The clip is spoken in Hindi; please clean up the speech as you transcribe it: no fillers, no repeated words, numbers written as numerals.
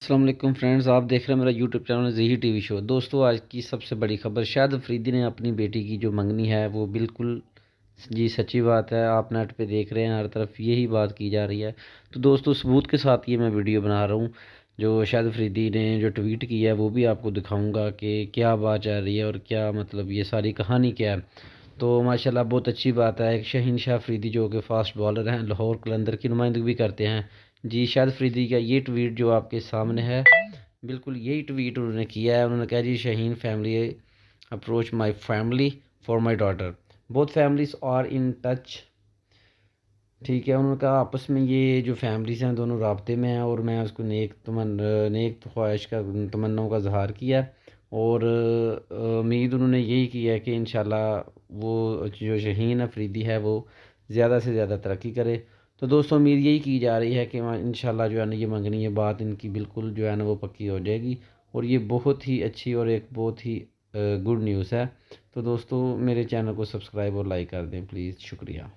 अस्सलाम वालेकुम फ्रेंड्स, आप देख रहे हैं मेरा यूट्यूब चैनल ज़ही टीवी शो। दोस्तों, आज की सबसे बड़ी खबर, शाहिद अफरीदी ने अपनी बेटी की जो मंगनी है वो बिल्कुल जी सच्ची बात है। आप नेट पे देख रहे हैं, हर तरफ यही बात की जा रही है। तो दोस्तों, सबूत के साथ ये मैं वीडियो बना रहा हूँ। जो शाहिद अफरीदी ने जो ट्वीट किया है वो भी आपको दिखाऊँगा कि क्या बात चल रही है और क्या मतलब ये सारी कहानी क्या है। तो माशाल्लाह बहुत अच्छी बात है। एक शहीन शाह अफरीदी जो कि फ़ास्ट बॉलर हैं, लाहौर कलंदर की नुमाइंदगी भी करते हैं। जी, शाहिद अफरीदी का ये ट्वीट जो आपके सामने है, बिल्कुल यही ट्वीट उन्होंने किया है। उन्होंने कहा, जी Shaheen family approach my family for my daughter, both families are in touch. ठीक है, उन्होंने कहा आपस में ये जो फैमिलीज़ हैं दोनों राब्ते में हैं और मैं उसको नेक ख्वाहिश का तमन्नाओं का इज़हार किया। और उम्मीद उन्होंने यही की है कि इंशाल्लाह वो जो शहीन अफरीदी है वो ज़्यादा से ज़्यादा तरक्की करे। तो दोस्तों, उम्मीद यही की जा रही है कि इंशाल्लाह जो है ना ये मंगनी ये बात इनकी बिल्कुल जो है ना वो पक्की हो जाएगी। और ये बहुत ही अच्छी और एक बहुत ही गुड न्यूज़ है। तो दोस्तों, मेरे चैनल को सब्सक्राइब और लाइक कर दें प्लीज़, शुक्रिया।